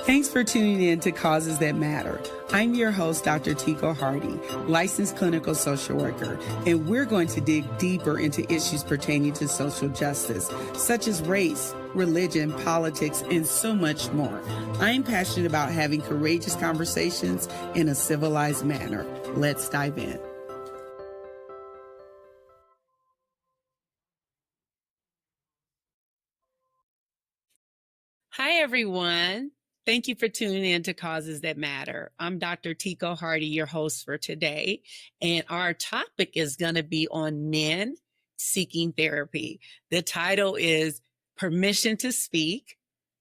Thanks for tuning in to Causes That Matter. I'm your host, Dr. Tico Hardy, licensed clinical social worker, and we're going to dig deeper into issues pertaining to social justice, such as race, religion, politics, and so much more. I'm passionate about having courageous conversations in a civilized manner. Let's dive in. Hi, everyone. Thank you for tuning in to Causes That Matter. I'm Dr. Tico Hardy, your host for today, and our topic is going to be on men seeking therapy. The title is Permission to Speak,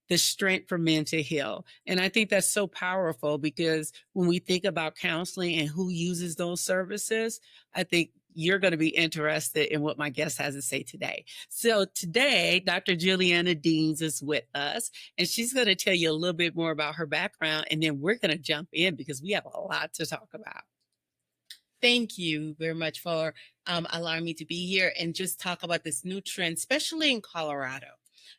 the Strength for Men to Heal. And I think that's so powerful because when we think about counseling and who uses those services, I think you're going to be interested in what my guest has to say today. So today, Dr. Juliana Deans is with us, and she's going to tell you a little bit more about her background, and then we're going to jump in because we have a lot to talk about. Thank you very much for allowing me to be here and just talk about this new trend, especially in Colorado.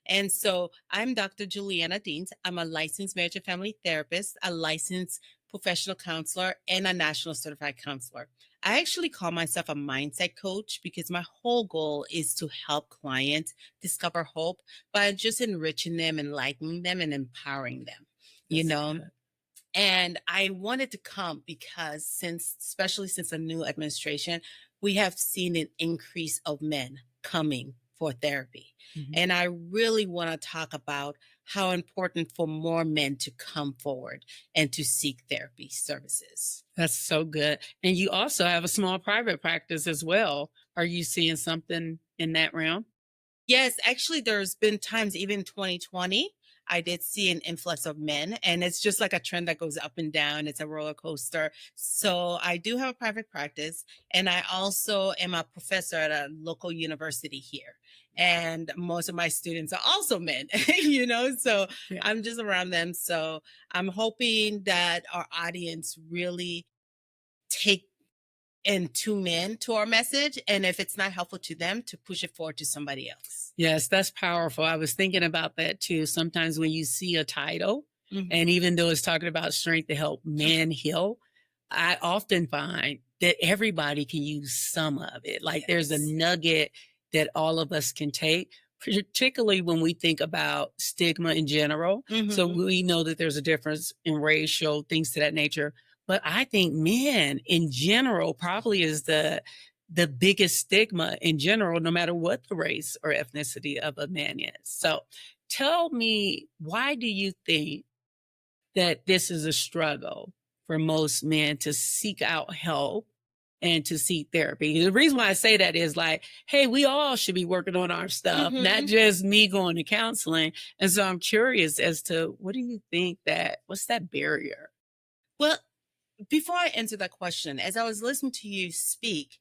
And so I'm Dr. Juliana Deans. I'm a licensed marriage and family therapist, a licensed professional counselor, and a national certified counselor. I actually call myself a mindset coach because my whole goal is to help clients discover hope by just enriching them, enlightening them, and empowering them. And I wanted to come because especially since the new administration, we have seen an increase of men coming for therapy. Mm-hmm. And I really want to talk about how important for more men to come forward and to seek therapy services. That's so good. And you also have a small private practice as well. Are you seeing something in that realm? Yes, actually, there's been times, even 2020, I did see an influx of men, and it's just like a trend that goes up and down. It's a roller coaster. So I do have a private practice, and I also am a professor at a local university here. And most of my students are also men, so yeah. I'm just around them. So I'm hoping that our audience really take and tune in to our message. And if it's not helpful to them, to push it forward to somebody else. Yes, that's powerful. I was thinking about that too. Sometimes when you see a title, mm-hmm. and even though it's talking about strength to help men heal, I often find that everybody can use some of it. Like yes. There's a nugget that all of us can take, particularly when we think about stigma in general. Mm-hmm. So we know that there's a difference in racial things to that nature. But I think men in general probably is the biggest stigma in general, no matter what the race or ethnicity of a man is. So tell me, why do you think that this is a struggle for most men to seek out help and to seek therapy? The reason why I say that is like, hey, we all should be working on our stuff, mm-hmm. not just me going to counseling. And so I'm curious as to what do you think what's that barrier? Well, before I answer that question, as I was listening to you speak,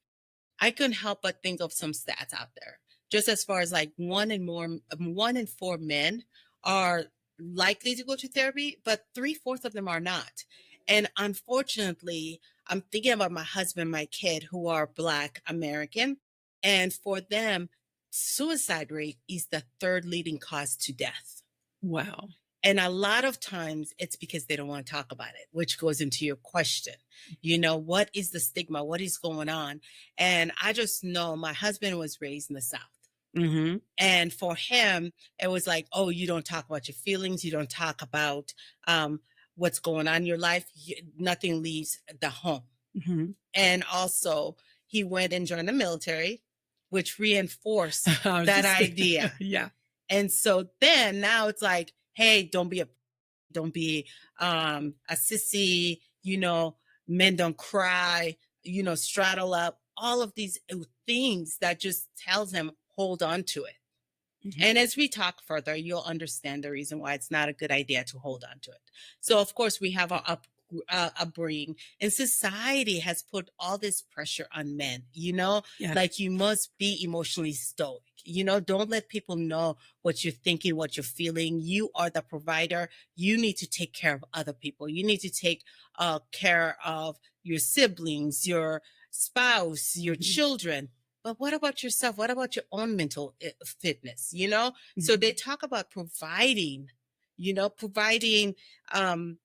I couldn't help but think of some stats out there. Just as far as like 1 in 4 men are likely to go to therapy, but 3/4 of them are not. And unfortunately, I'm thinking about my husband, my kid, who are Black American. And for them, suicide rate is the 3rd leading cause to death. Wow. And a lot of times it's because they don't want to talk about it, which goes into your question. What is the stigma? What is going on? And I just know my husband was raised in the South. Mm-hmm. And for him, it was like, oh, you don't talk about your feelings. You don't talk about what's going on in your life. Nothing leaves the home. Mm-hmm. And also, he went and joined the military, which reinforced that idea. Yeah. And so then now it's like, hey, don't be a sissy, men don't cry, straddle up, all of these things that just tells him, hold on to it. Mm-hmm. And as we talk further, you'll understand the reason why it's not a good idea to hold on to it. So of course we have our upbringing, and society has put all this pressure on men, yeah. Like you must be emotionally stoic. Don't let people know what you're thinking, what you're feeling. You are the provider. You need to take care of other people. You need to take care of your siblings, your spouse, your mm-hmm. children. But what about yourself? What about your own mental fitness? Mm-hmm. So they talk about providing providing um,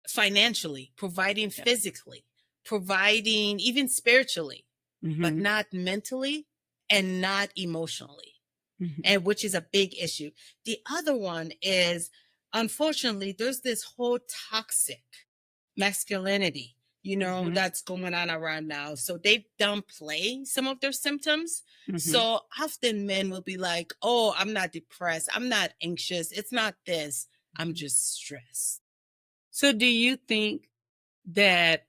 financially, providing Yeah. physically, providing even spiritually, but Mhm. not mentally and not emotionally, Mhm. and which is a big issue. The other one is, unfortunately, there's this whole toxic masculinity, Mhm. that's going on around now. So they downplay some of their symptoms. Mhm. So often men will be like, oh, I'm not depressed. I'm not anxious. It's not this. I'm Mhm. just stressed. So do you think that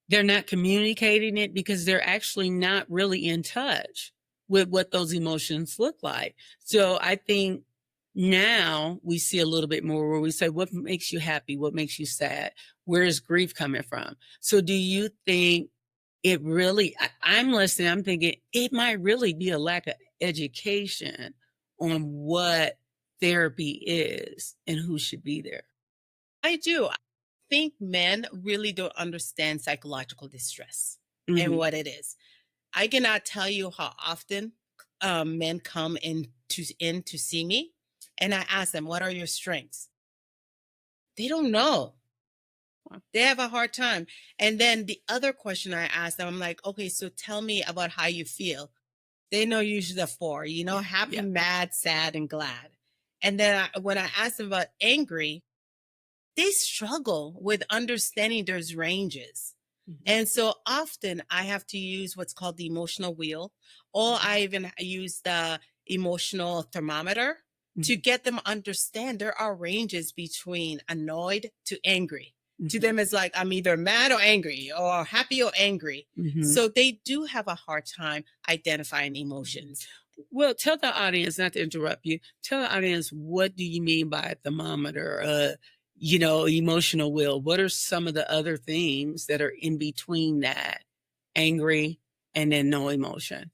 they're not communicating it because they're actually not really in touch with what those emotions look like? So I think now we see a little bit more where we say, what makes you happy? What makes you sad? Where is grief coming from? So do you think it really, I'm listening, I'm thinking it might really be a lack of education on what therapy is and who should be there. I do. I think men really don't understand psychological distress and Hmm. what it is. I cannot tell you how often men come in to see me, and I ask them, "What are your strengths?" They don't know. They have a hard time. And then the other question I ask them, I'm like, "Okay, so tell me about how you feel." They know usually the four, Yeah. happy, Yeah. mad, sad, and glad. And then when I ask them about angry, they struggle with understanding there's ranges. Mhm. And so often I have to use what's called the emotional wheel, or I even use the emotional thermometer to Mhm. get them understand there are ranges between annoyed to angry. To Mhm. them, it's like I'm either mad or angry, or happy or angry. Mhm. So they do have a hard time identifying Mhm. emotions. Well, tell the audience, not to interrupt you, tell the audience what do you mean by a thermometer, emotional will? What are some of the other things that are in between that angry and then no emotion?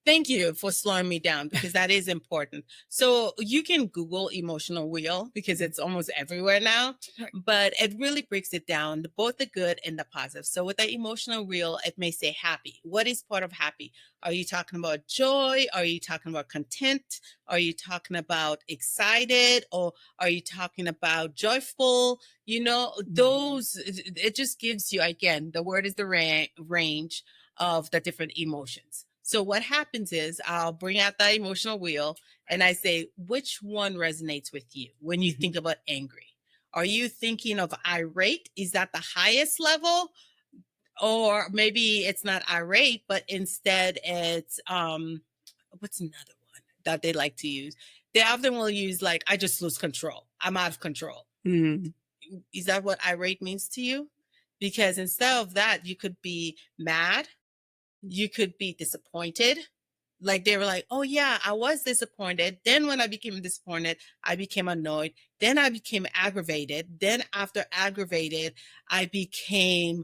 Thank you for slowing me down because that is important. So you can Google emotional wheel because it's almost everywhere now, Right. but it really breaks it down, both the good and the positive. So with the emotional wheel, it may say happy. What is part of happy? Are you talking about joy? Are you talking about content? Are you talking about excited? Or are you talking about joyful? Mhm. It just gives you, again, the word is the range of the different emotions. So what happens is I'll bring out the emotional wheel and I say, which one resonates with you when you Mhm. think about angry? Are you thinking of irate? Is that the highest level? Or maybe it's not irate, but instead it's what's another one that they like to use? They often will use like, I just lose control. I'm out of control. Mhm. Is that what irate means to you? Because instead of that, you could be mad, you could be disappointed. Like they were like, oh yeah, I was disappointed. Then when I became disappointed, I became annoyed. Then I became aggravated. Then after aggravated, I became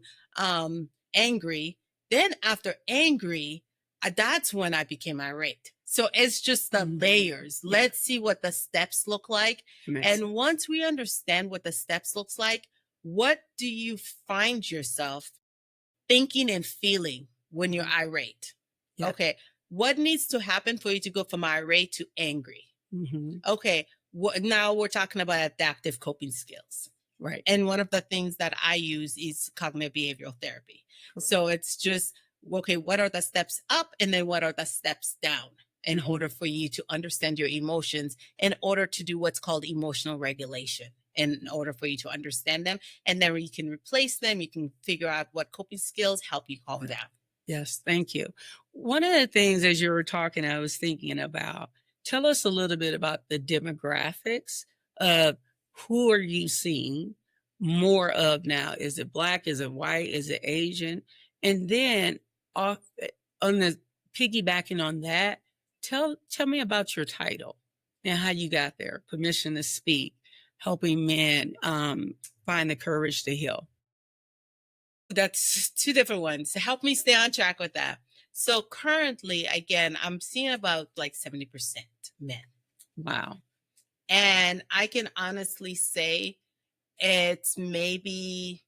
angry. Then after angry, that's when I became irate. So it's just the Mhm. layers. Yeah, Let's see what the steps look like. it makes And sense. once we understand what the steps looks like, what do you find yourself thinking and feeling when you're Mhm. irate? Yeah. Okay, what needs to happen for you to go from irate to angry? Mhm. Okay, now we're talking about adaptive coping skills. Right. And one of the things that I use is cognitive behavioral therapy. Correct. So it's just, okay, what are the steps up and then what are the steps down in Mhm. order for you to understand your emotions, in order to do what's called emotional regulation, in order for you to understand them. And then you can replace them, you can figure out what coping skills help you calm down. Yes, thank you. One of the things as you were talking, I was thinking about, tell us a little bit about the demographics of who are you seeing more of now? Is it Black? Is it white? Is it Asian? And then off, on the piggybacking on that, tell me about your title and how you got there. Permission to speak, helping men find the courage to heal. That's two different ones. Help me stay on track with that. So currently, again, I'm seeing about like 70% men. Wow. And I can honestly say it's maybe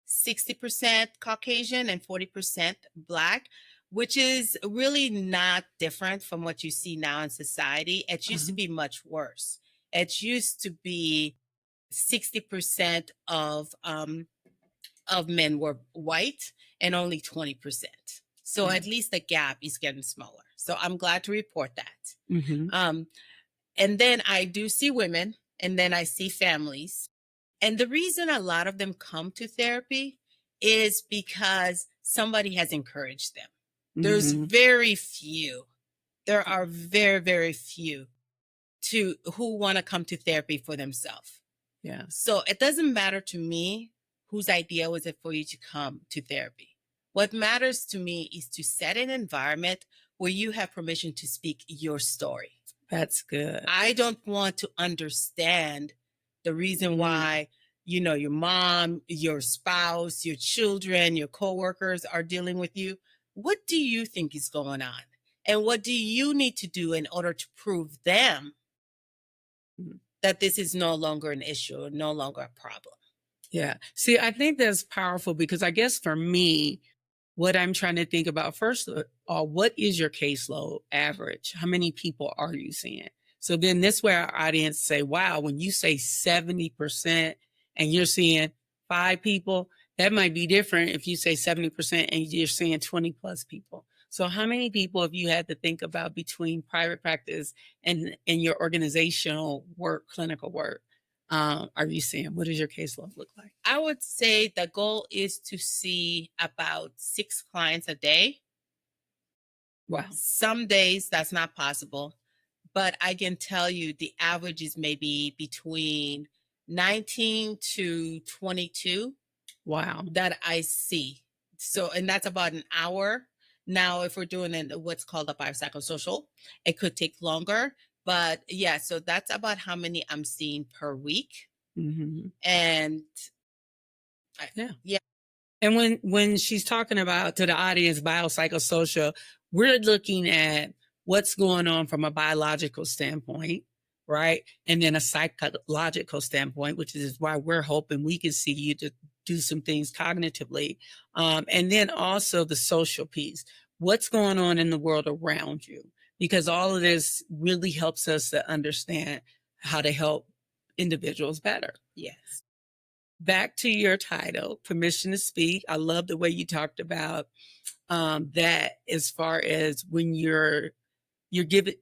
60% Caucasian and 40% Black, which is really not different from what you see now in society. It used to Uh-huh. be much worse. It used to be 60% of men were white and only 20%. So Yeah. at least the gap is getting smaller. So I'm glad to report that. Hmm. And then I do see women, and then I see families. And the reason a lot of them come to therapy is because somebody has encouraged them. There's Hmm. very few. There are very, very few who want to come to therapy for themselves. Yeah. So it doesn't matter to me whose idea was it for you to come to therapy. What matters to me is to set an environment where you have permission to speak your story. That's good. I don't want to understand the reason why, your mom, your spouse, your children, your coworkers are dealing with you. What do you think is going on? And what do you need to do in order to prove them that this is no longer an issue or no longer a problem? Yeah. See, I think that's powerful because I guess for me, what I'm trying to think about first of all, what is your caseload average? How many people are you seeing? So then this way our audience say, wow, when you say 70% and you're seeing 5 people, that might be different if you say 70% and you're seeing 20 plus people. So how many people have you had to think about between private practice and your organizational work, clinical work? Are you seeing? What does your caseload look like? I would say the goal is to see about 6 clients a day. Wow. Some days that's not possible, but I can tell you the average is maybe between 19 to 22 Wow. that I see. So, and that's about an hour. Now, if we're doing what's called a biopsychosocial, it could take longer. But yeah, so that's about how many I'm seeing per week. Hmm. And Yeah. yeah. And when she's talking about to the audience biopsychosocial, we're looking at what's going on from a biological standpoint, right? And then a psychological standpoint, which is why we're hoping we can see you to do some things cognitively. And then also the social piece. What's going on in the world around you? Because all of this really helps us to understand how to help individuals better. Yes. Back to your title, Permission to Speak. I love the way you talked about that as far as when you're giving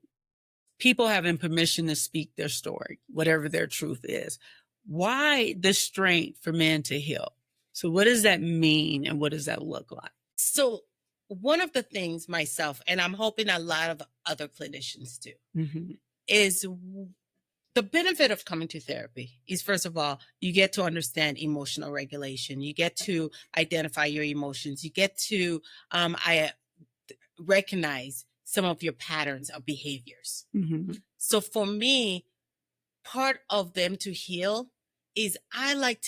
people having permission to speak their story, whatever their truth is. Why the strength for men to heal? So what does that mean and what does that look like? So one of the things myself, and I'm hoping a lot of other clinicians do, is the benefit of coming to therapy is, first of all, you get to understand emotional regulation. You get to identify your emotions. You get to recognize some of your patterns of behaviors. So for me, part of them to heal is I like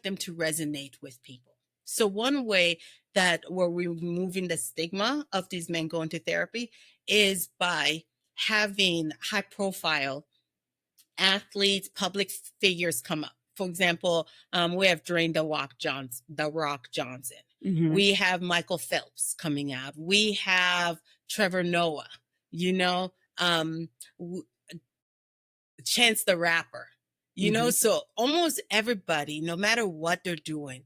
them to resonate with people. So one way that we're removing the stigma of these men going to therapy is by having high profile athletes, public figures come up. For example, we have Dwayne The Rock Johnson. We have Michael Phelps coming out. We have Trevor Noah, Chance the Rapper, so almost everybody, no matter what they're doing,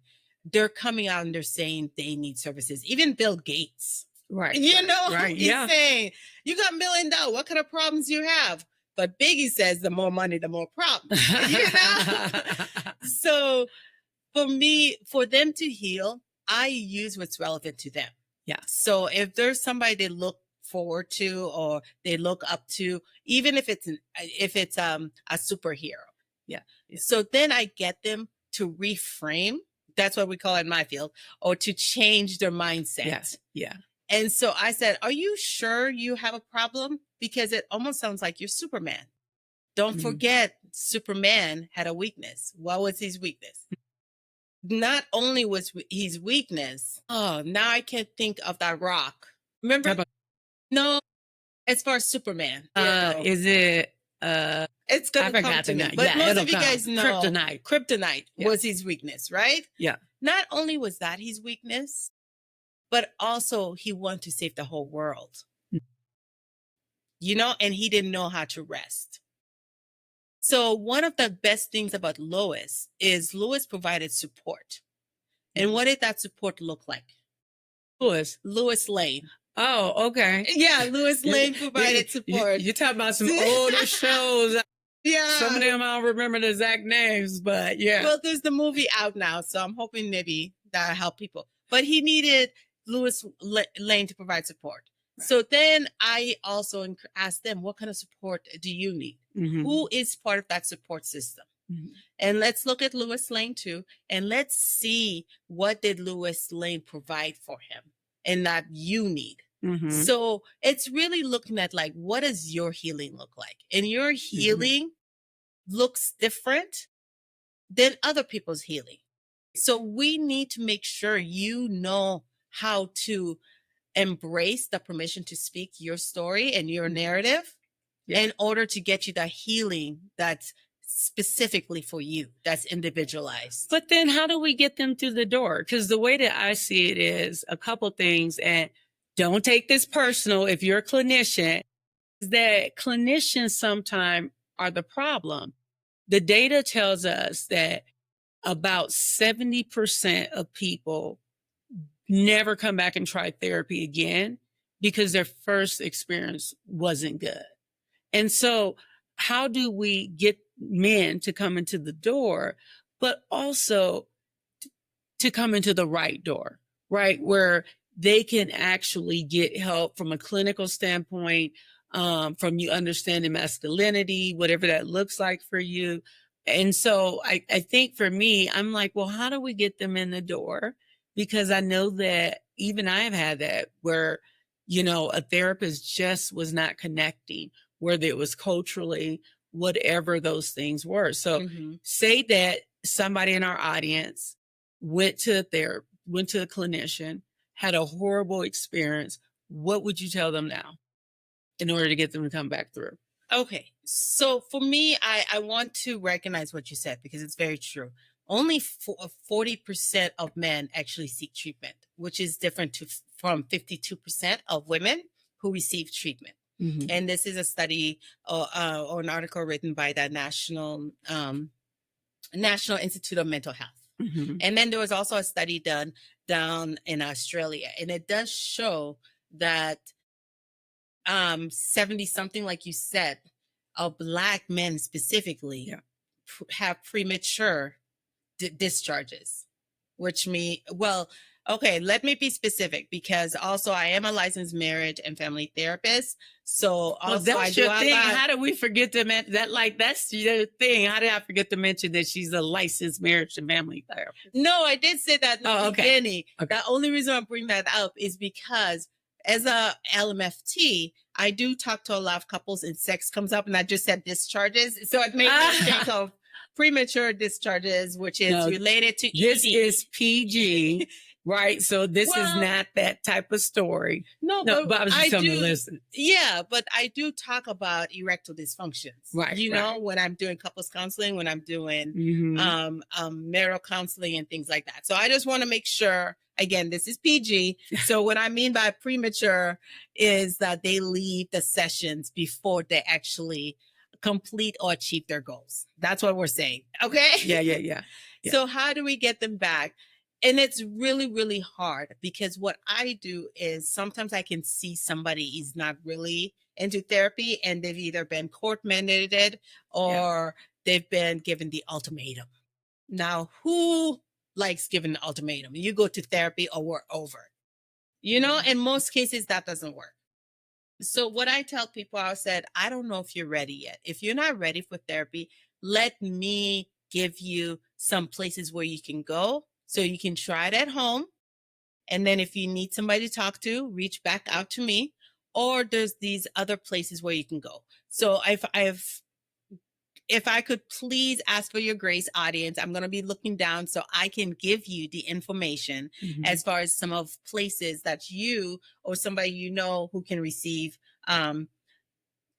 they're coming out and they're saying they need services. Even Bill Gates, right? He's Yeah. saying, you got $1 million. What kind of problems you have? But Biggie says the more money, the more problems. So for me, for them to heal, I use what's relevant to them. Yeah. So if there's somebody they look forward to or they look up to, even if it's a superhero. Yeah. So then I get them to reframe. That's what we call it in my field, or to change their mindset. Yes. Yeah. And so I said, are you sure you have a problem? Because it almost sounds like you're Superman. Don't forget, Superman had a weakness. What was his weakness? Not only was his weakness, now I can't think of that rock. Remember? No, as far as Superman. Is it it's gonna come to me. But most of you guys know Kryptonite was his weakness, right? Yeah. Not only was that his weakness, but also he wanted to save the whole world. And he didn't know how to rest. So one of the best things about Lois is Lois provided support. And what did that support look like? Lewis. Lois Lane. Oh, okay. Yeah, Lois Lane provided support. You're talking about some older shows. Yeah. Some of them I don't remember the exact names, but yeah. Well, there's the movie out now, so I'm hoping maybe that'll help people. But he needed Lois Lane to provide support. Right. So then I also asked them, what kind of support do you need? Mm-hmm. Who is part of that support system? Mm-hmm. And let's look at Lois Lane too, and let's see what did Lois Lane provide for him and that you need. Mm-hmm. So it's really looking at like, what does your healing look like? And your healing looks different than other people's healing. So we need to make sure you know how to embrace the permission to speak your story and your narrative in order to get you the healing that's specifically for you, that's individualized. But then how do we get them through the door? Because the way that I see it is a couple things, and don't take this personal if you're a clinician, is that clinicians sometimes are the problem. The data tells us that about 70% of people never come back and try therapy again because their first experience wasn't good. And so how do we get men to come into the door, but also to come into the right door, right? Where they can actually get help from a clinical standpoint, from you understanding masculinity, whatever that looks like for you. And so I think for me, I'm like, well, how do we get them in the door? Because I know that even I've had that where, you know, a therapist just was not connecting, whether it was culturally, whatever those things were. So say that somebody in our audience went to a clinician, had a horrible experience. What would you tell them now in order to get them to come back through? Okay. So for me, I want to recognize what you said because it's very true. Only 40% of men actually seek treatment, which is different from 52% of women who receive treatment. Mm-hmm. And this is a study or an article written by the National Institute of Mental Health. Mm-hmm. And then there was also a study done down in Australia, and it does show that 70 something, like you said, of Black men specifically have premature discharges, which okay, let me be specific because also I am a licensed marriage and family therapist. So also that's your thing. How do we forget to mention that? Like, that's your thing. How did I forget to mention that she's a licensed marriage and family therapist? No, I did say that in the beginning. Okay. The only reason I bring that up is because as a LMFT, I do talk to a lot of couples and sex comes up, and I just said discharges. So it made me think of premature discharges, which is related to this ED. is PG. Right. So this is not that type of story. No, but I was just telling you to listen. Yeah, but I do talk about erectile dysfunctions. Right. You know, when I'm doing couples counseling, when I'm doing marital counseling and things like that. So I just want to make sure, again, this is PG. So what I mean by premature is that they leave the sessions before they actually complete or achieve their goals. That's what we're saying. Okay? Yeah. So how do we get them back? And it's really, really hard because what I do is sometimes I can see somebody is not really into therapy and they've either been court mandated or they've been given the ultimatum. Now, who likes giving the ultimatum? You go to therapy or we're over. You know, in most cases, that doesn't work. So what I tell people, I said, I don't know if you're ready yet. If you're not ready for therapy, let me give you some places where you can go. So you can try it at home. And then if you need somebody to talk to, reach back out to me. Or there's these other places where you can go. So if I could please ask for your grace, audience, I'm going to be looking down so I can give you the information as far as some of places that you or somebody you know who can receive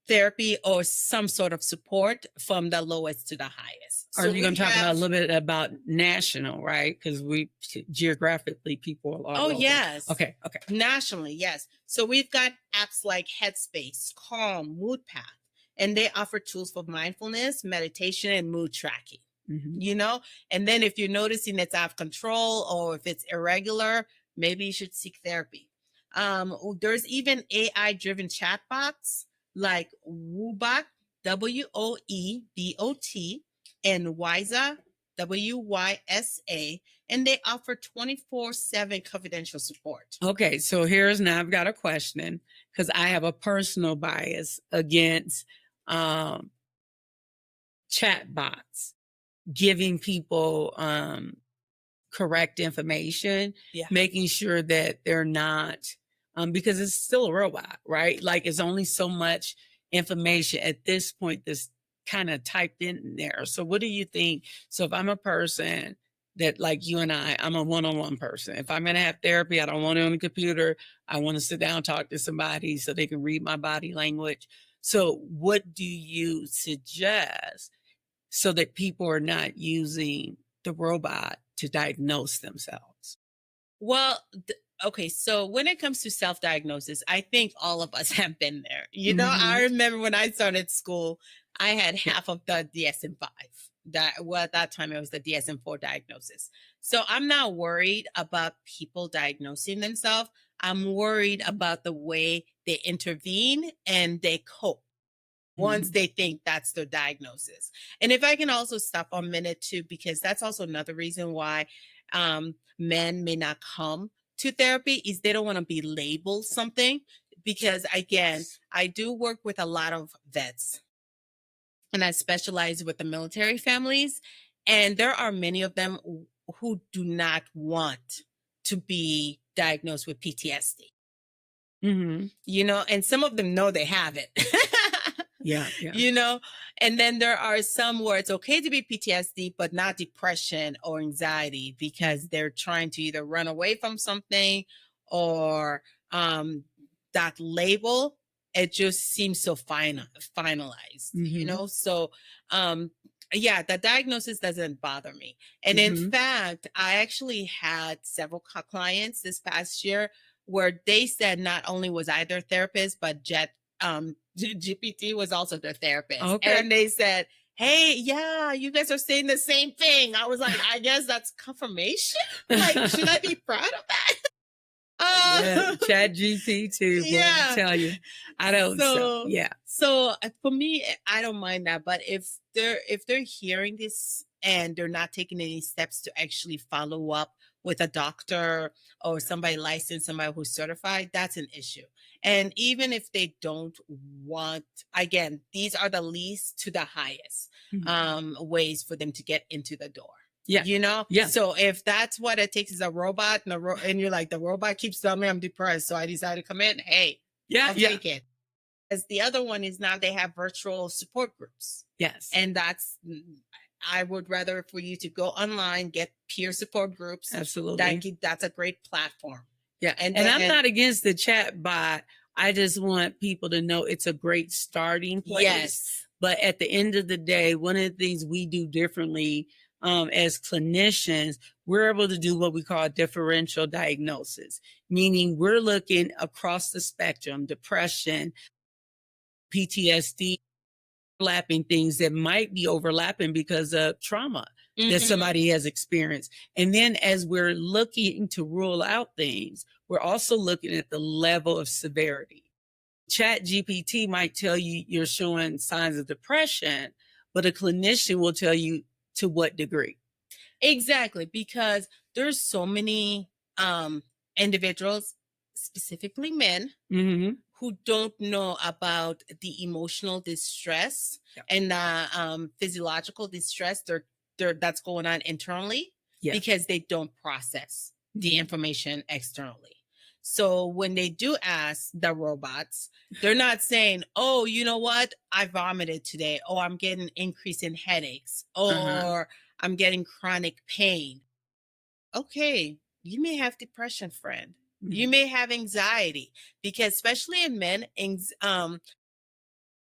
therapy or some sort of support from the lowest to the highest. Are you going to talk about a little bit about national, right? Because we geographically people are all over. Yes. Okay. Nationally, yes. So we've got apps like Headspace, Calm, MoodPath. and they offer tools for mindfulness, meditation, and mood tracking. Mhm. You know, and then if you're noticing it's out of control or if it's irregular, maybe you should seek therapy. There's even AI driven chatbots like Woebot, Woebot, and Wysa, Wysa, and they offer 24/7 confidential support. Okay, so here's now I've got a question because I have a personal bias against um, chat bots giving people correct information, Yeah. making sure that they're not, because it's still a robot, right? Like it's only so much information at this point that's kind of typed in there. So, what do you think? So, if I'm a person that, like you and I'm a one on one person. If I'm going to have therapy, I don't want it on the computer. I want to sit down, talk to somebody so they can read my body language. So, what do you suggest so that people are not using the robot to diagnose themselves? Well, okay. So when it comes to self diagnosis, I think all of us have been there. You know, I Mhm. remember when I started school, I had Yeah. half of the DSM 5. At that time it was the DSM 4 diagnosis. So I'm not worried about people diagnosing themselves. I'm worried about the way they intervene and they cope once Mhm. they think that's their diagnosis. And if I can also stop a minute too, because that's also another reason why men may not come to therapy is they don't want to be labeled something. Because again, I do work with a lot of vets and I specialize with the military families. And there are many of them who do not want to be diagnosed with PTSD, Mhm. you know, and some of them know they have it. Yeah, yeah. You know, and then there are some where it's okay to be PTSD, but not depression or anxiety because they're trying to either run away from something or that label. It just seems so finalized, you Mhm. know. So, um, yeah, the diagnosis doesn't bother me. And in Mhm. fact, I actually had several clients this past year where they said not only was I their therapist, but GPT was also their therapist. Okay. And they said, hey, yeah, you guys are saying the same thing. I was like, I guess that's confirmation. Like, should I be proud of that? Yeah, Uh, Chat GPT will yeah. tell you. I don't so So, yeah. for me, I don't mind that. But if they're hearing this and they're not taking any steps to actually follow up with a doctor or somebody licensed, somebody who's certified, that's an issue. And even if they don't want, again, these are the least to the highest Mhm. ways for them to get into the door. Yeah. You know, Yeah. so if that's what it takes is a robot and you're like, the robot keeps telling me I'm depressed, so I decided to come in. Hey, Yeah, I'll yeah. take it. As the other one is now they have virtual support groups. Yes. And I would rather for you to go online, get peer support groups. Absolutely. That's a great platform. Yeah. And And I'm then, not against the chat bot. I just want people to know it's a great starting place. yes. But at the end of the day, one of the things we do differently as clinicians, we're able to do what we call differential diagnosis, meaning we're looking across the spectrum, depression, PTSD, overlapping things that might be overlapping because of trauma that Mhm. somebody has experienced. And then as we're looking to rule out things, we're also looking at the level of severity. Chat GPT might tell you you're showing signs of depression, but a clinician will tell you to what degree. Exactly, because there's so many individuals, specifically men, Mm-hmm. who don't know about the emotional distress Yeah. and the physiological distress that's going on internally Yeah. because they don't process the Mhm. information externally. So when they do ask the robots, they're not saying, oh, you know what? I vomited today. Oh, I'm getting increase in headaches. Uh-huh. Or I'm getting chronic pain. Okay, you may have depression, friend. You Mhm. may have anxiety because, especially in men,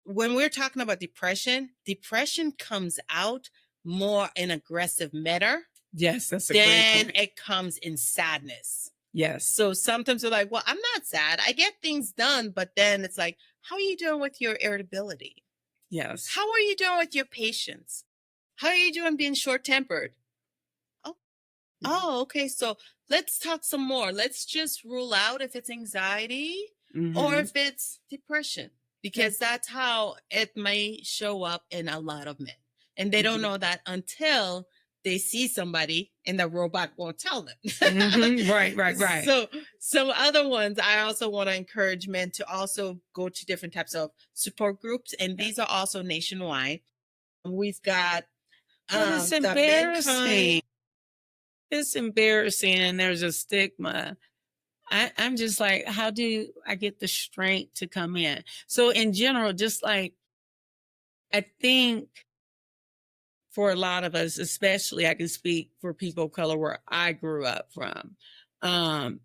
when we're talking about depression, depression comes out more in aggressive manner Yes, that's a great than point. it comes in sadness. Yes. So sometimes we're like, well, I'm not sad. I get things done, but then it's like, how are you doing with your irritability? Yes. How are you doing with your patience? How are you doing being short tempered? Oh, oh, okay. So let's talk some more. Let's just rule out if it's anxiety or Mm-hmm. if it's depression, Yeah. because that's how it may show up in a lot of men. And they don't know that until they see somebody and the robot won't tell them. Mm-hmm. Right. So some other ones, I also want to encourage men to also go to different types of support groups. And Yeah. these are also nationwide. We've got But it's the mankind. embarrassing. It's embarrassing, and there's a stigma. I'm just like, how do I get the strength to come in? So in general, just like I think for a lot of us, especially I can speak for people of color where I grew up from. Um,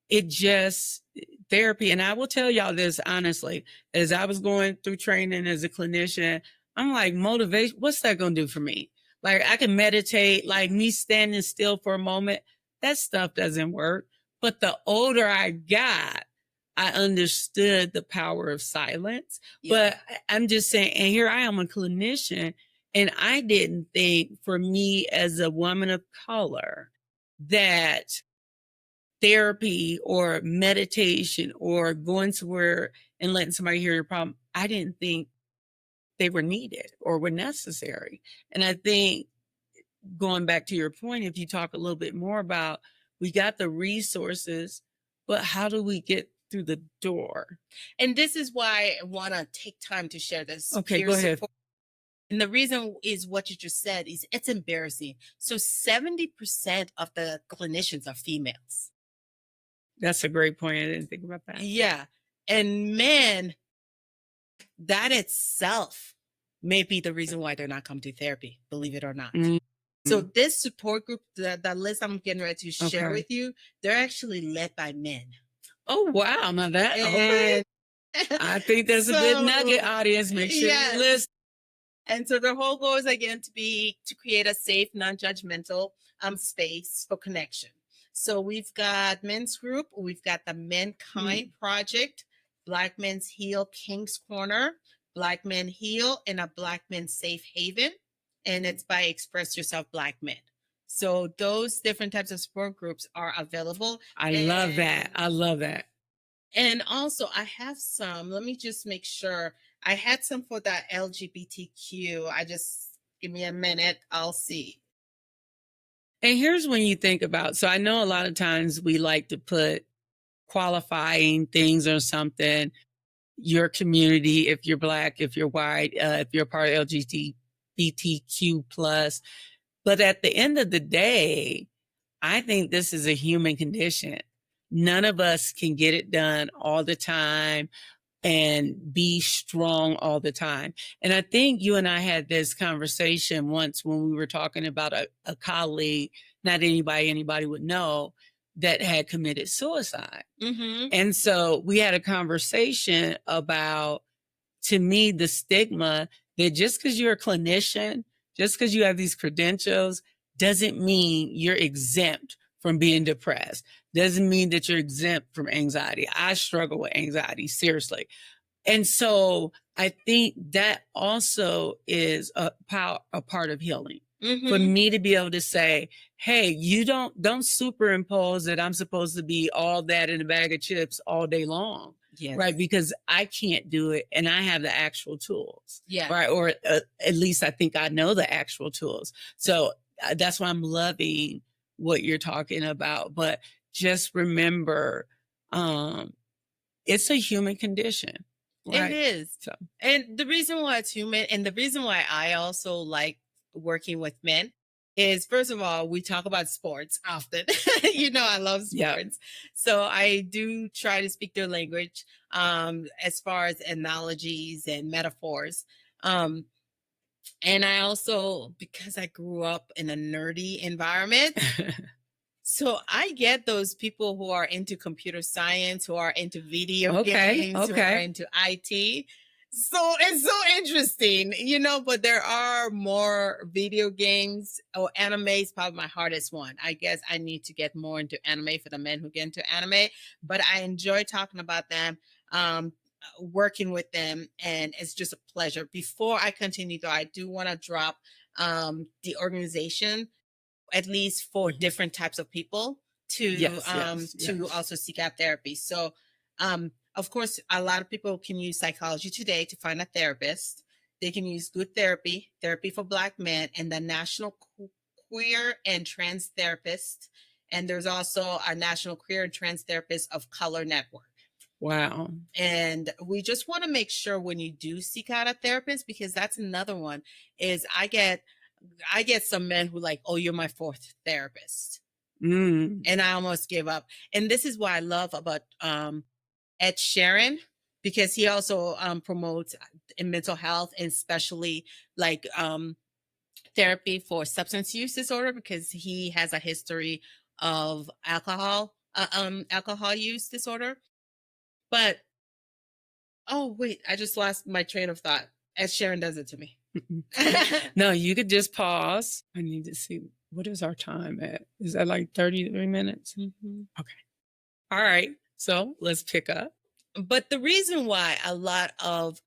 it just therapy, and I will tell y'all this honestly, as I was going through training as a clinician, I'm like, motivation, what's that gonna do for me? Like I can meditate, like me standing still for a moment, that stuff doesn't work. But the older I got, I understood the power of silence. Yeah. But I'm just saying, and here I am a clinician, and I didn't think for me as a woman of color that therapy or meditation or going somewhere and letting somebody hear your problem, I didn't think they were needed or were necessary. And I think going back to your point, if you talk a little bit more about we got the resources, but how do we get through the door? And this is why I want to take time to share this Okay, peer go ahead. support. And the reason is what you just said is it's embarrassing. So 70% of the clinicians are females. That's a great point. I didn't think about that. Yeah. And men, that itself may be the reason why they're not coming to therapy, believe it or not. Mm-hmm. So this support group, the list I'm getting ready to share Okay. with you, they're actually led by men. Oh, wow. Now that, okay. I think there's a good nugget, audience. Make sure you listen. And so the whole goal is again to create a safe, non-judgmental space for connection. So we've got men's group, we've got the Mankind Project, Black Men's Heal King's Corner, Black Men Heal, and a Black Men Safe Haven. And it's by Express Yourself Black Men. So those different types of support groups are available. I love that. I love that. And also, I have some. Let me just make sure. I had some for the LGBTQ. I just give me a minute. I'll see. And here's when you think about, so I know a lot of times we like to put qualifying things or something, your community, if you're Black, if you're white, if you're part of LGBTQ plus. But at the end of the day, I think this is a human condition. None of us can get it done all the time and be strong all the time. And I think you and I had this conversation once when we were talking about a colleague, not anybody would know, that had committed suicide. Mm-hmm. And so we had a conversation about, to me, the stigma that just because you're a clinician, just because you have these credentials, doesn't mean you're exempt from being depressed. Doesn't mean that you're exempt from anxiety. I struggle with anxiety, seriously. And so I think that also is a part of healing. Mm-hmm. For me to be able to say, hey, you don't superimpose that I'm supposed to be all that in a bag of chips all day long. Yes. Right? Because I can't do it and I have the actual tools. Yeah. Right. Or at least I think I know the actual tools. So that's why I'm loving what you're talking about. But just remember, it's a human condition. Right? It is. So. And the reason why it's human and the reason why I also like working with men is, first of all, we talk about sports often. I love sports. Yeah. So I do try to speak their language as far as analogies and metaphors. And I also, because I grew up in a nerdy environment, so I get those people who are into computer science, who are into video games, who are into IT. So it's so interesting, but there are more video games. Anime is probably my hardest one. I guess I need to get more into anime for the men who get into anime, but I enjoy talking about them. working with them, and it's just a pleasure. Before I continue, though, I do want to drop the organization, at least for Mhm. different types of people Yes, yes, to yes. also seek out therapy. So, of course, a lot of people can use Psychology Today to find a therapist. They can use Good Therapy, Therapy for Black Men, and the National Queer and Trans Therapist. And there's also a National Queer and Trans Therapist of Color Network. Wow. And we just want to make sure when you do seek out a therapist, because that's another one, is I get some men who like, oh, you're my fourth therapist. Mm. And I almost give up. And this is what I love about Ed Sheeran, because he also promotes in mental health, and especially like therapy for substance use disorder, because he has a history of alcohol use disorder. But oh wait, I just lost my train of thought. Ed Sheeran does it to me. No, you could just pause. I need to see what is our time at. Is that like 33 minutes? Mhm. Okay. All right. So let's pick up. But the reason why a lot of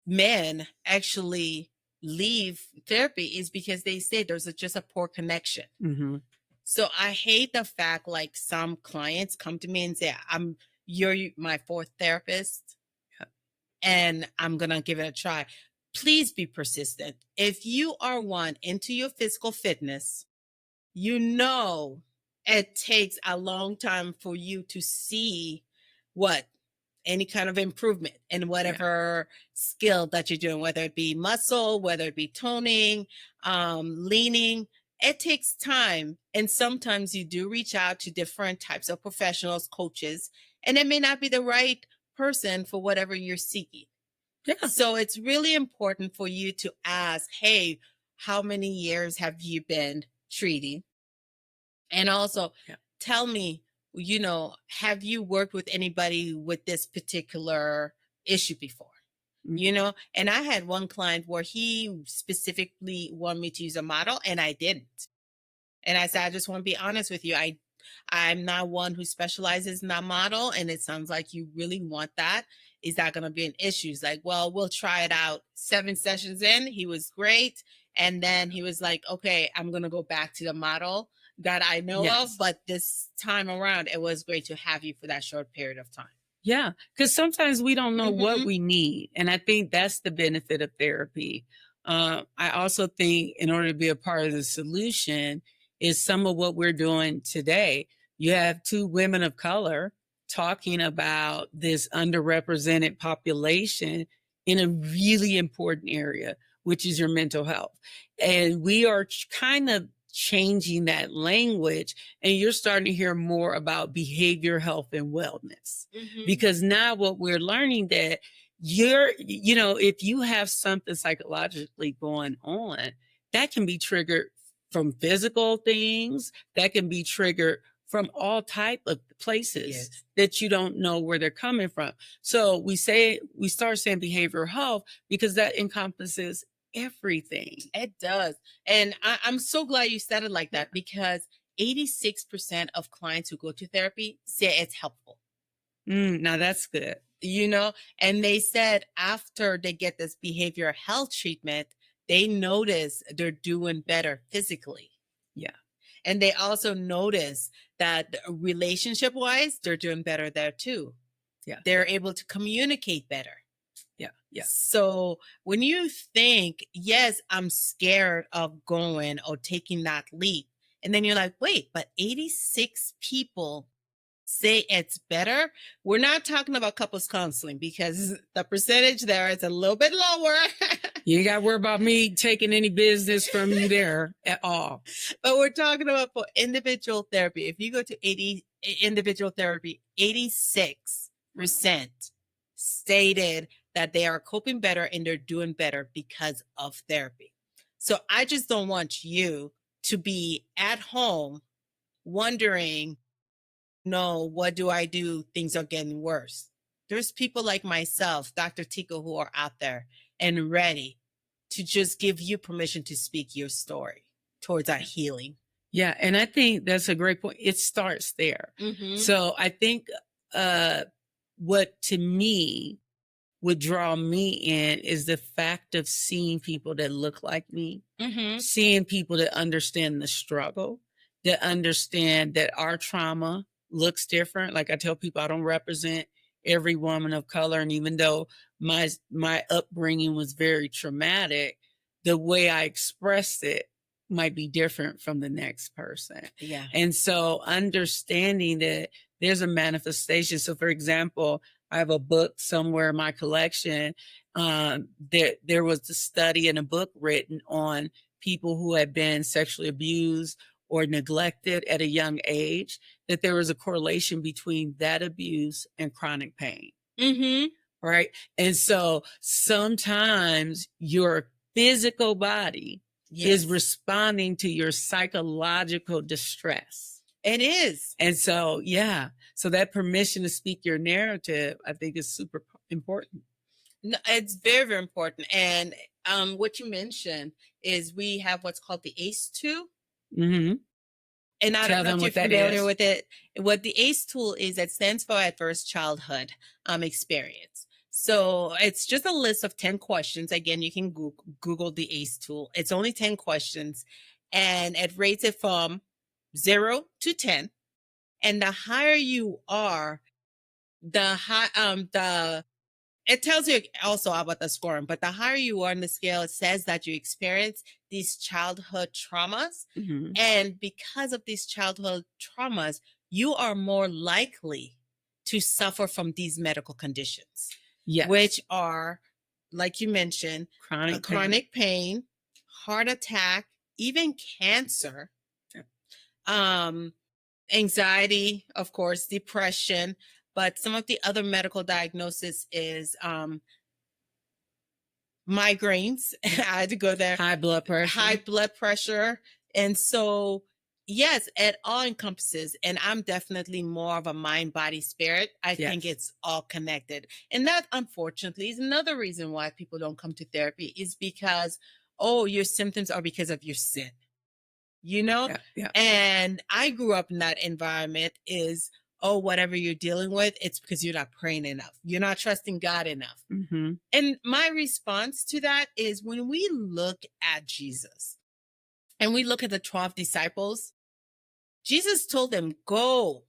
men actually leave therapy is because they say there's just a poor connection. Mm-hmm. So I hate the fact like some clients come to me and say, you're my fourth therapist and I'm gonna give it a try. Please be persistent. If you are one into your physical fitness, you know it takes a long time for you to see what any kind of improvement in whatever skill that you're doing, whether it be muscle, whether it be toning, leaning. It takes time. And sometimes you do reach out to different types of professionals, coaches, and it may not be the right person for whatever you're seeking. Yeah. So it's really important for you to ask, hey, how many years have you been treating? And also tell me, have you worked with anybody with this particular issue before? Mm-hmm. And I had one client where he specifically wanted me to use a model and I didn't. And I said, I just want to be honest with you. I'm not one who specializes in that model. And it sounds like you really want that. Is that going to be an issue? He's like, well, we'll try it out. 7 sessions in, he was great. And then he was like, okay, I'm going to go back to the model that I know of. But this time around, it was great to have you for that short period of time. Yeah, because sometimes we don't know what we need. And I think that's the benefit of therapy. I also think in order to be a part of the solution is some of what we're doing today. You have 2 women of color talking about this underrepresented population in a really important area, which is your mental health. And we are kind of changing that language, and you're starting to hear more about behavior health and wellness. Because now what we're learning that if you have something psychologically going on, that can be triggered from physical things, that can be triggered from all type of places that you don't know where they're coming from. So we start saying behavioral health because that encompasses everything. It does. And I'm so glad you said it like that, because 86% of clients who go to therapy say it's helpful. Now that's good. And they said after they get this behavioral health treatment, they notice they're doing better physically. Yeah. And they also notice that relationship wise, they're doing better there too. Yeah. They're able to communicate better. Yeah. Yeah. So when you think, yes, I'm scared of going or taking that leap, and then you're like, wait, but 86 people say it's better. We're not talking about couples counseling because the percentage there is a little bit lower. You ain't got to worry about me taking any business from you there at all. But we're talking about for individual therapy. If you go to individual therapy, 86% stated that they are coping better and they're doing better because of therapy. So I just don't want you to be at home wondering, no, what do I do? Things are getting worse. There's people like myself, Dr. Tico, who are out there and ready to just give you permission to speak your story towards that healing. Yeah. And I think that's a great point. It starts there. So I think what to me would draw me in is the fact of seeing people that look like me, Mm-hmm. seeing people that understand the struggle, that understand that our trauma looks different. Like I tell people, I don't represent every woman of color. And even though my upbringing was very traumatic, the way I expressed it might be different from the next person. Yeah. And so understanding that there's a manifestation. So for example, I have a book somewhere in my collection. There was a study and a book written on people who had been sexually abused or neglected at a young age, that there was a correlation between that abuse and chronic pain. Mm-hmm. Right. And so sometimes your physical body is responding to your psychological distress. It is. And so, yeah. So that permission to speak your narrative, I think, is super important. No, it's very, very important. And what you mentioned is we have what's called the ACE tool. Mm-hmm. And I Tell don't know them if you're what that familiar is. with it. What the ACE tool is, it stands for Adverse Childhood Experience. So it's just a list of 10 questions. Again, you can Google the ACE tool. It's only 10 questions, and it rates it from 0 to 10. And the higher you are, it tells you also about the scoring, but the higher you are on the scale, it says that you experience these childhood traumas. Mm-hmm. And because of these childhood traumas, you are more likely to suffer from these medical conditions, Yes. which are, like you mentioned, chronic pain, heart attack, even cancer, anxiety, of course, depression. But some of the other medical diagnosis is migraines. I had to go there. High blood pressure. And so, yes, it all encompasses. And I'm definitely more of a mind, body, spirit. I think it's all connected. And that, unfortunately, is another reason why people don't come to therapy, is because, your symptoms are because of your sin. Yeah. And I grew up in that environment is, whatever you're dealing with, it's because you're not praying enough. You're not trusting God enough. Mm-hmm. And my response to that is, when we look at Jesus and we look at the 12 disciples, Jesus told them, go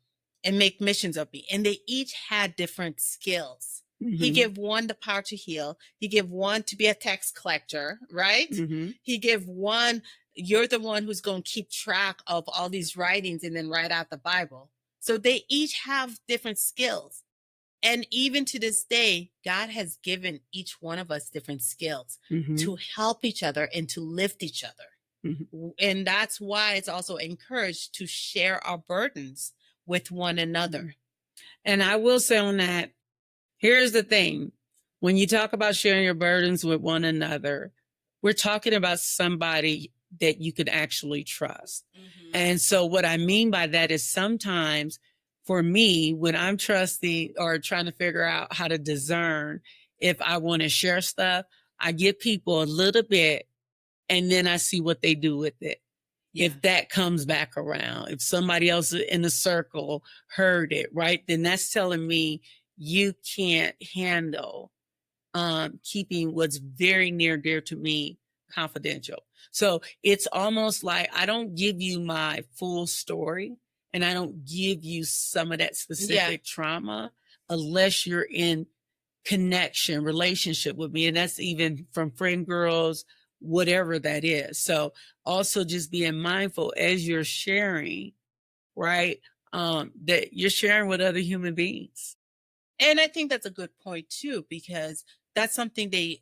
and make missions of me. And they each had different skills. Mm-hmm. He gave one the power to heal. He gave one to be a tax collector, right? Mm-hmm. He gave one, you're the one who's going to keep track of all these writings and then write out the Bible. So they each have different skills. And even to this day, God has given each one of us different skills to help each other and to lift each other. Mm-hmm. And that's why it's also encouraged to share our burdens with one another. And I will say on that, here's the thing. When you talk about sharing your burdens with one another, we're talking about somebody that you can actually trust. Mm-hmm. And so what I mean by that is, sometimes for me, when I'm trusting or trying to figure out how to discern if I want to share stuff, I give people a little bit and then I see what they do with it. Yeah. If that comes back around, if somebody else in the circle heard it, right, then that's telling me you can't handle keeping what's very near dear to me confidential. So it's almost like I don't give you my full story and I don't give you some of that specific trauma unless you're in connection, relationship with me. And that's even from friend girls, whatever that is. So also just being mindful as you're sharing, right? That you're sharing with other human beings. And I think that's a good point too, because that's something they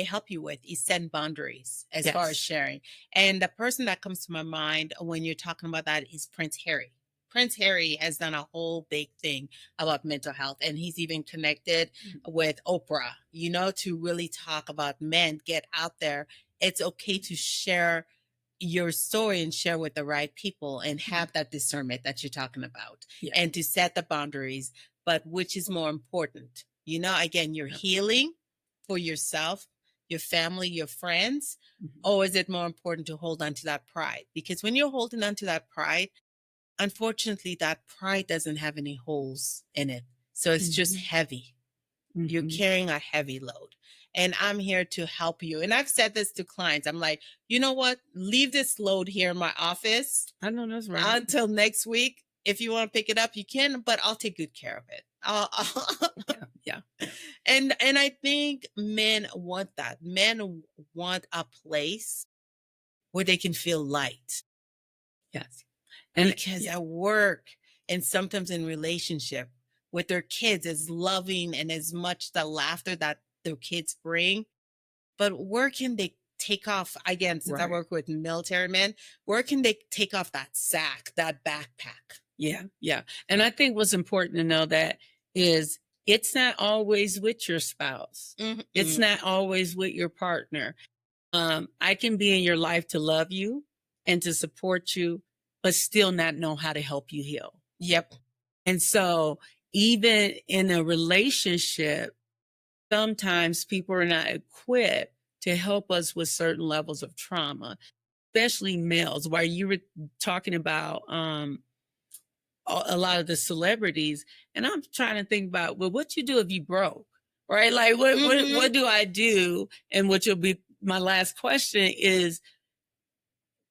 help you with, is setting boundaries as far as sharing. And the person that comes to my mind when you're talking about that is Prince Harry. Prince Harry has done a whole big thing about mental health, and he's even connected with Oprah, to really talk about men, get out there. It's okay to share your story and share with the right people and have that discernment that you're talking about, and to set the boundaries. But which is more important? Again, you're healing for yourself, your family, your friends, or is it more important to hold on to that pride? Because when you're holding on to that pride, unfortunately, that pride doesn't have any holes in it. So it's just heavy. You're Mhm. carrying a heavy load. And I'm here to help you. And I've said this to clients. I'm like, you know what? Leave this load here in my office I know that's right. until next week. If you want to pick it up, you can, but I'll take good care of it. Yeah. And I think men want that. Men want a place where they can feel light. Yes. And Because at work and sometimes in relationship with their kids, as loving and as much the laughter that their kids bring, but where can they take off again, since I right. work with military men, where can they take off that sack, that backpack? Yeah. Yeah. And I think what's important to know that is it's not always with your spouse. It's Mhm. not always with your partner. I can be in your life to love you and to support you, but still not know how to help you heal. Yep. And so, even in a relationship, sometimes people are not equipped to help us with certain levels of trauma, especially males. While you were talking about a lot of the celebrities, and I'm trying to think about, well, what you do if you broke, right? Like, what Mhm. do I do? And what will be my last question is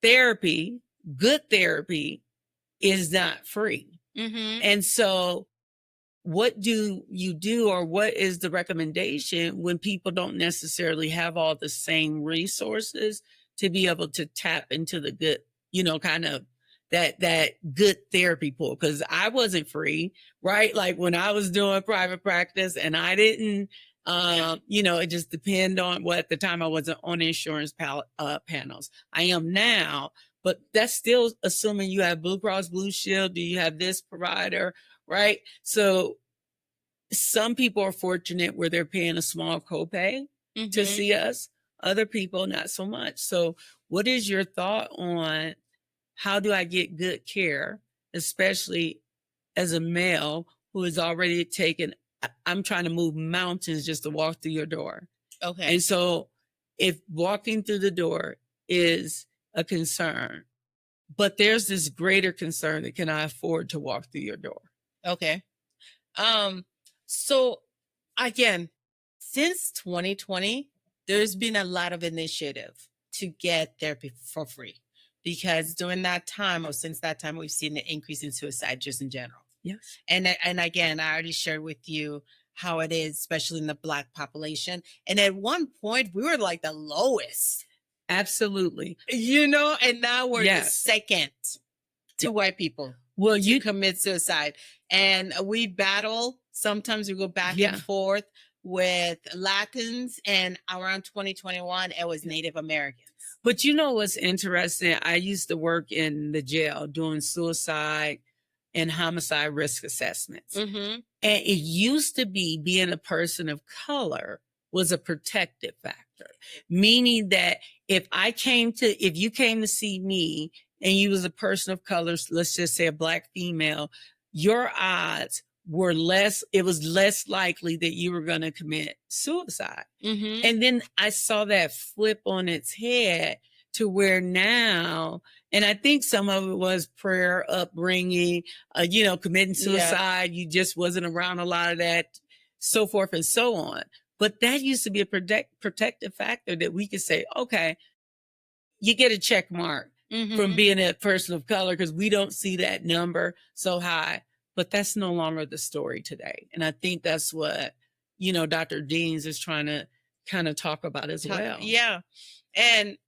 therapy, good therapy is not free. Mhm. And so, what do you do, or what is the recommendation when people don't necessarily have all the same resources to be able to tap into the good, kind of that good therapy pool? Because I wasn't free, right? Like when I was doing private practice, and I didn't, it just depend on what, at the time I wasn't on insurance panels. I am now, but that's still assuming you have Blue Cross Blue Shield. Do you have this provider? Right. So some people are fortunate where they're paying a small copay to Mhm. see us. Other people, not so much. So, what is your thought on how do I get good care, especially as a male who is already taken? I'm trying to move mountains just to walk through your door. Okay. And so, if walking through the door is a concern, but there's this greater concern that can I afford to walk through your door? Okay. Um, so again, since 2020, there's been a lot of initiative to get therapy for free because during that time, or since that time, we've seen the increase in suicide just in general. Yes. And again, I already shared with you how it is, especially in the Black population. And at one point, we were like the lowest, Absolutely. and now we're the Yes. second to white people Well, to you commit suicide. And we battle. Sometimes we go back Yeah. and forth with Latins. And around 2021, it was Native Americans. But you know what's interesting? I used to work in the jail doing suicide and homicide risk assessments. Mm-hmm. And it used to be being a person of color was a protective factor, meaning that if you came to see me and you was a person of color, let's just say a Black female, your odds were less, it was less likely that you were going to commit suicide. Mm-hmm. And then I saw that flip on its head to where now, and I think some of it was prayer, upbringing, committing suicide. You just wasn't around a lot of that, so forth and so on. But that used to be a protective factor that we could say, okay, you get a check mark from being a person of color because we don't see that number so high. But that's no longer the story today. And I think that's what, Dr. Deans is trying to kind of talk about as well. Yeah. And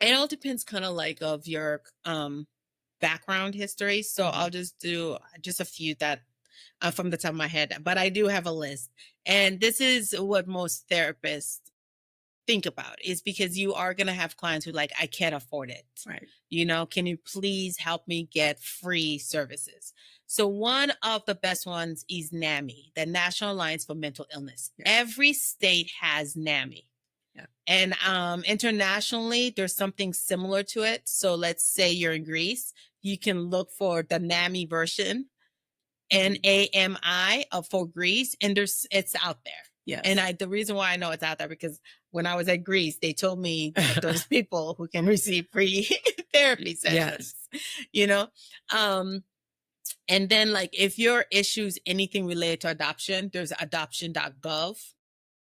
it all depends kind of like of your background history. So I'll just do just a few that from the top of my head, but I do have a list. And this is what most therapists think about is because you are going to have clients who like, I can't afford it. Right. Can you please help me get free services? So one of the best ones is NAMI, the National Alliance for Mental Illness. Yeah. Every state has NAMI. Yeah. And internationally, there's something similar to it. So let's say you're in Greece, you can look for the NAMI version, NAMI for Greece, and it's out there. Yes. And the reason why I know it's out there because when I was at Greece, they told me that those people who can receive free therapy sessions. Yes. And then like if your issues anything related to adoption, there's adoption.gov,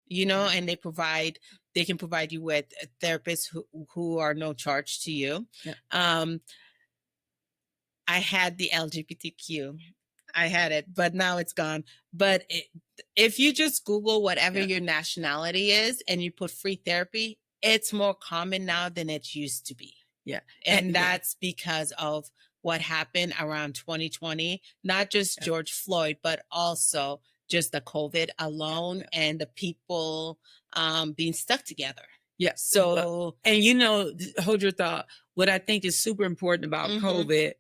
and they can provide you with therapists who are no charge to you. Yeah. I had the LGBTQ. I had it, but now it's gone. But if you just Google whatever your nationality is and you put free therapy, it's more common now than it used to be. Yeah. And that's because of what happened around 2020, not just George Floyd, but also just the COVID alone and the people being stuck together. Yeah. So, and hold your thought. What I think is super important about COVID,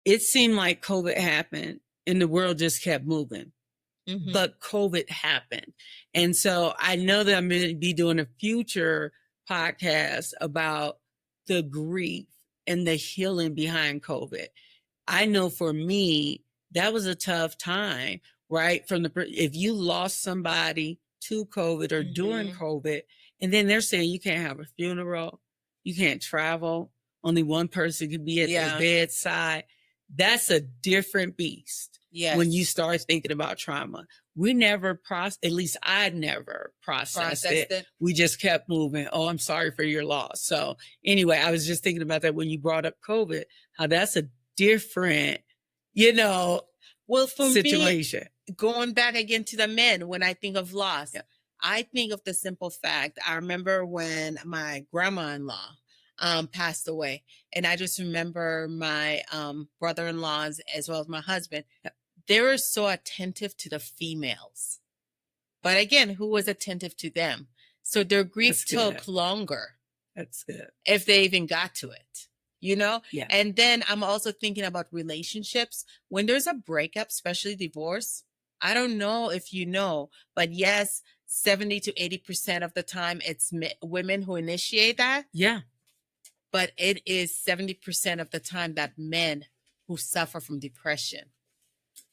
it seemed like COVID happened and the world just kept moving. But COVID happened. And so I know that I'm going to be doing a future podcast about the grief and the healing behind COVID. I know for me, that was a tough time, right? If you lost somebody to COVID or during COVID, and then they're saying you can't have a funeral, you can't travel, only one person can be at the bedside. That's a different beast. Yes. When you start thinking about trauma. We never at least I never processed it. We just kept moving. Oh, I'm sorry for your loss. So anyway, I was just thinking about that when you brought up COVID, how that's a different, situation. Me, going back again to the men, when I think of loss, I think of the simple fact. I remember when my grandma-in-law passed away, and I just remember my brother-in-laws as well as my husband. They were so attentive to the females. But again, who was attentive to them? So their grief took longer. That's it. If they even got to it, Yeah. And then I'm also thinking about relationships. When there's a breakup, especially divorce, I don't know if you know, but yes, 70 to 80% of the time it's women who initiate that. Yeah. But it is 70% of the time that men who suffer from depression.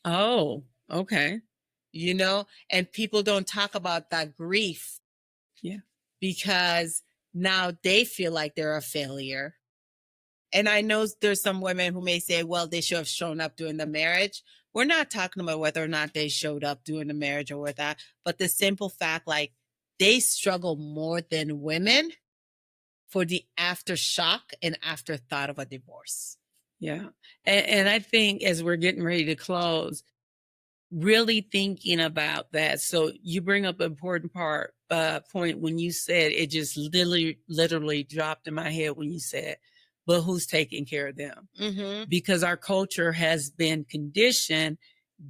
Oh, okay. And people don't talk about that grief. Yeah. Because now they feel like they're a failure. And I know there's some women who may say, well, they should have shown up during the marriage. We're not talking about whether or not they showed up during the marriage or with that, but the simple fact, like, they struggle more than women for the aftershock and afterthought of a divorce. Yeah. And I think as we're getting ready to close, really thinking about that. So you bring up an important point when you said it just literally dropped in my head when you said, but who's taking care of them? Because our culture has been conditioned.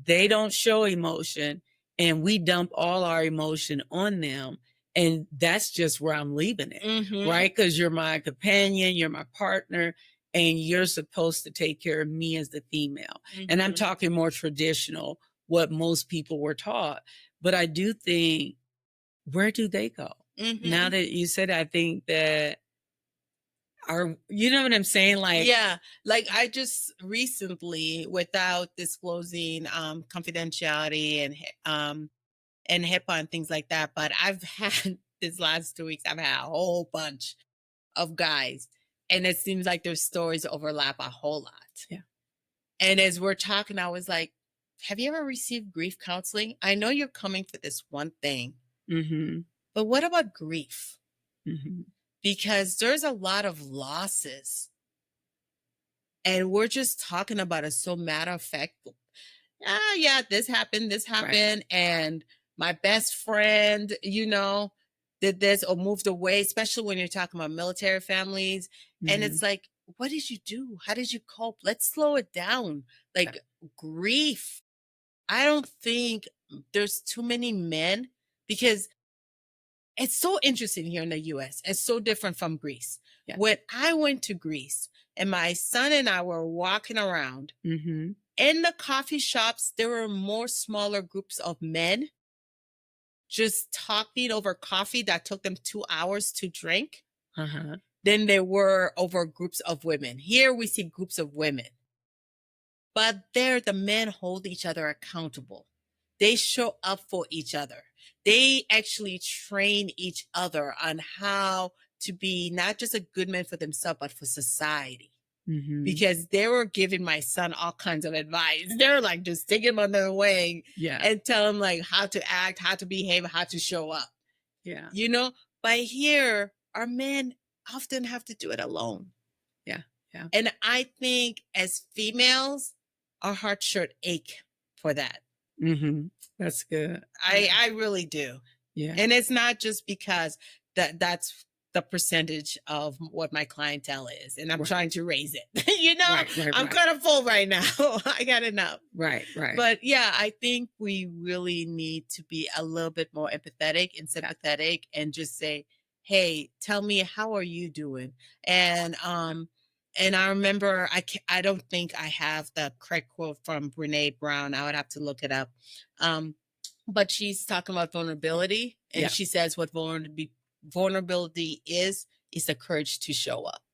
They don't show emotion and we dump all our emotion on them. And that's just where I'm leaving it, right? Because you're my companion, you're my partner, and you're supposed to take care of me as the female. And I'm talking more traditional, what most people were taught. But I do think, where do they go? Now that you said, I think that you know what I'm saying? Like, yeah, like I just recently, without disclosing confidentiality and HIPAA and things like that, but I've had this last 2 weeks, I've had a whole bunch of guys, and it seems like their stories overlap a whole lot. Yeah. And as we're talking, I was like, have you ever received grief counseling? I know you're coming for this one thing, but what about grief? Because there's a lot of losses. And we're just talking about it so matter of fact. Yeah, this happened. Right. And my best friend, did this or moved away, especially when you're talking about military families. And it's like, what did you do? How did you cope? Let's slow it down. Like grief. I don't think there's too many men, because it's so interesting here in the US. It's so different from Greece. Yeah. When I went to Greece and my son and I were walking around in the coffee shops, there were more smaller groups of men just talking over coffee that took them 2 hours to drink than there were over groups of women. Here we see groups of women. But there, the men hold each other accountable. They show up for each other. They actually train each other on how to be not just a good man for themselves, but for society. Mhm. because they were giving my son all kinds of advice. They were like just take him under the wing Yeah. and tell him like how to act, how to behave, how to show up. Yeah. You know, but here our men often have to do it alone. Yeah. Yeah. And I think as females, our hearts should ache for that. Mhm. That's good. I really do. Yeah. And it's not just because that's the percentage of what my clientele is, and I'm Right. trying to raise it. You know, Right. I'm kind of full right now. I got enough. Right. But yeah, I think we really need to be a little bit more empathetic and sympathetic and just say, hey, tell me, how are you doing? And I remember, I don't think I have the correct quote from Brene Brown. I would have to look it up. But she's talking about vulnerability, and Yeah. she says what vulnerability is the courage to show up.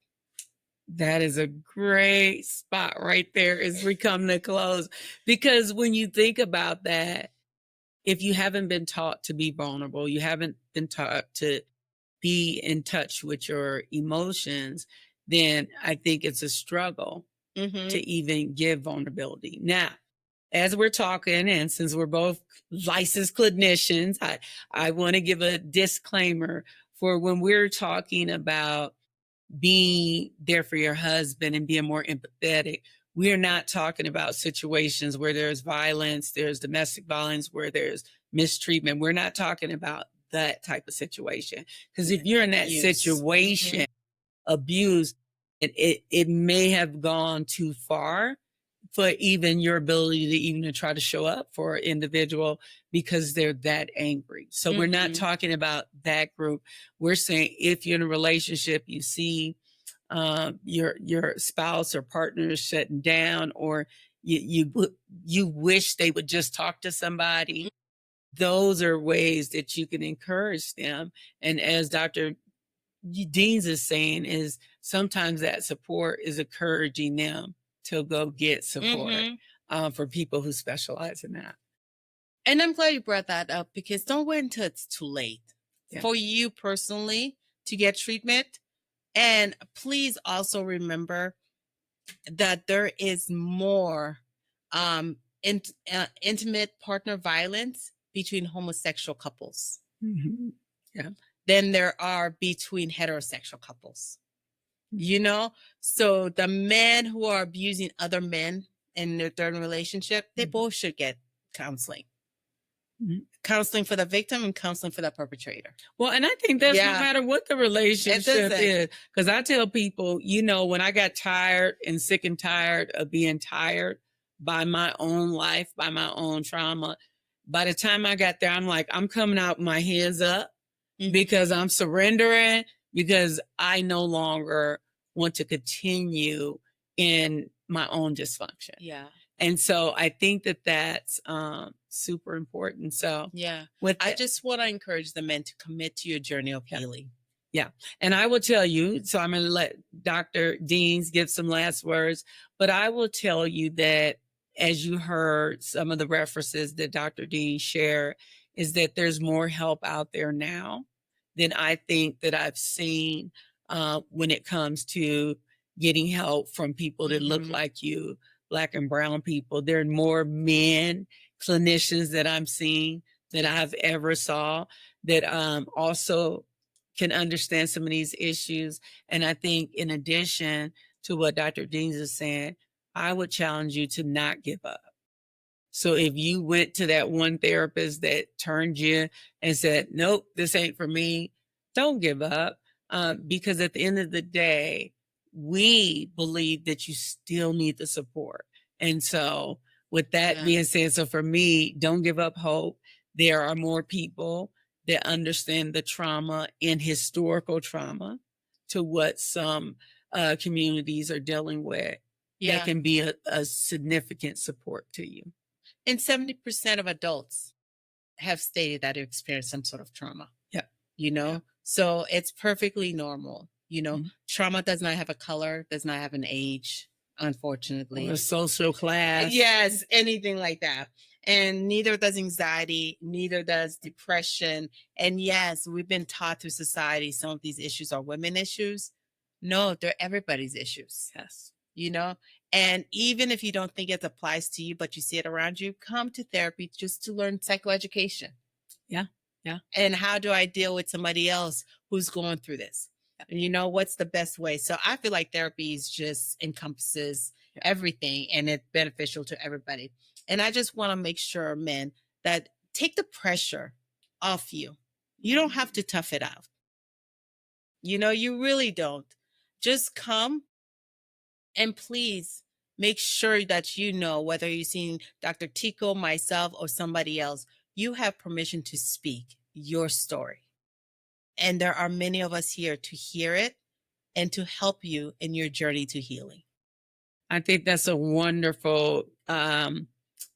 That is a great spot right there as we come to close. Because when you think about that, if you haven't been taught to be vulnerable, you haven't been taught to be in touch with your emotions, then I think it's a struggle Mm-hmm. to even give vulnerability. Now, as we're talking, and since we're both licensed clinicians, I want to give a disclaimer for when we're talking about being there for your husband and being more empathetic. We're not talking about situations where there's violence, there's domestic violence, where there's mistreatment. We're not talking about that type of situation. Because if you're in that Abuse. situation, abuse, it may have gone too far for even your ability to even to try to show up for an individual because they're that angry. So we're not talking about that group. We're saying if you're in a relationship, you see your spouse or partner is shutting down, or you wish they would just talk to somebody. Those are ways that you can encourage them. And as Dr. Deans is saying, is sometimes that support is encouraging them to go get support for people who specialize in that. And I'm glad you brought that up, because don't wait until it's too late for you personally to get treatment. And please also remember that there is more intimate partner violence between homosexual couples than there are between heterosexual couples. You know, so the men who are abusing other men in their third relationship, they both should get counseling. Counseling for the victim and counseling for the perpetrator. Well, and I think that's no matter what the relationship is. Because I tell people, you know, when I got tired and sick and tired of being tired by my own life, by my own trauma, by the time I got there, I'm like, I'm coming out with my hands up because I'm surrendering, because I no longer want to continue in my own dysfunction. Yeah. And so I think that that's super important. So I just want to encourage the men to commit to your journey of healing. Yeah. And I will tell you, so I'm going to let Dr. Deans give some last words, but I will tell you that as you heard some of the references that Dr. Deans shared, is that there's more help out there now than I think that I've seen when it comes to getting help from people that look like you, Black and brown people. There are more men clinicians that I'm seeing that I've ever saw that also can understand some of these issues. And I think in addition to what Dr. Deans is saying, I would challenge you to not give up. So if you went to that one therapist that turned you and said, nope, this ain't for me, don't give up. Because at the end of the day, we believe that you still need the support. And so with that being said, so for me, don't give up hope. There are more people that understand the trauma and historical trauma to what some communities are dealing with that can be a significant support to you. And 70% of adults have stated that they experienced some sort of trauma. Yeah. You know, so it's perfectly normal. You know, trauma does not have a color, does not have an age, unfortunately. Or a social class. Yes, anything like that. And neither does anxiety, neither does depression. And yes, we've been taught through society some of these issues are women issues. No, they're everybody's issues. Yes. you know? And even if you don't think it applies to you, but you see it around you, come to therapy just to learn psychoeducation. Yeah. Yeah. And how do I deal with somebody else who's going through this? You know, what's the best way? So I feel like therapy is just encompasses everything and it's beneficial to everybody. And I just want to make sure, men, that take the pressure off you. You don't have to tough it out. You know, you really don't. Just come and please make sure that you know, whether you're seeing Dr. Tico, myself, or somebody else, you have permission to speak your story. And there are many of us here to hear it and to help you in your journey to healing. I think that's a wonderful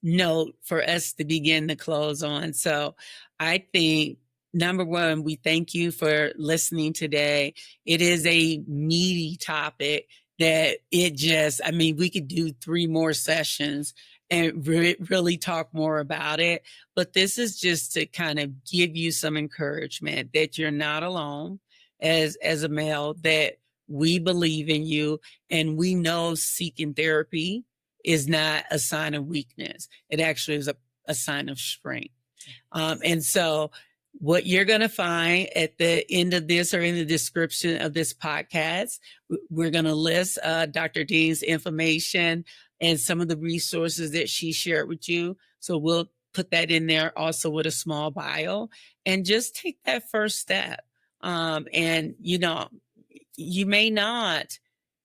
note for us to begin to close on. So I think, number one, we thank you for listening today. It is a meaty topic that we could do 3 more sessions and really talk more about it. But this is just to kind of give you some encouragement that you're not alone as a male, that we believe in you, and we know seeking therapy is not a sign of weakness. It actually is a sign of strength. And so what you're going to find at the end of this, or in the description of this podcast, we're going to list Dr. Dean's information and some of the resources that she shared with you. So we'll put that in there also with a small bio, and just take that first step. And, you know, you may not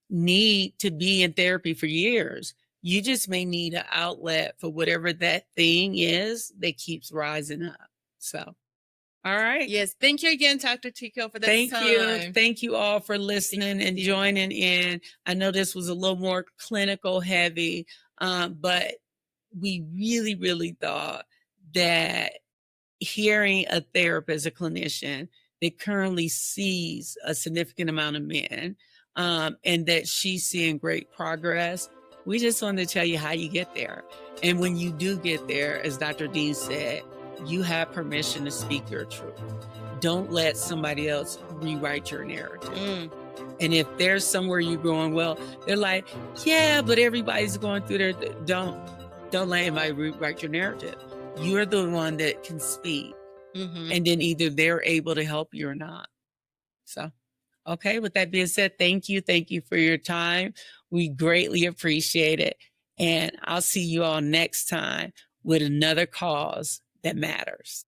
need to be in therapy for years. You just may need an outlet for whatever that thing is that keeps rising up. So, all right. Yes. Thank you again, Dr. Tico, for this time. You. Thank you all for listening and joining in. I know this was a little more clinical heavy, but we really, really thought that hearing a therapist, a clinician that currently sees a significant amount of men, and that she's seeing great progress, we just wanted to tell you how you get there. And when you do get there, as Dr. Dean said, you have permission to speak your truth. Don't let somebody else rewrite your narrative. And if there's somewhere you're going, well, they're like, yeah, but everybody's going through their, don't let anybody rewrite your narrative. You're the one that can speak. And then either they're able to help you or not. So, okay, with that being said, thank you. Thank you for your time. We greatly appreciate it. And I'll see you all next time with another cause that matters.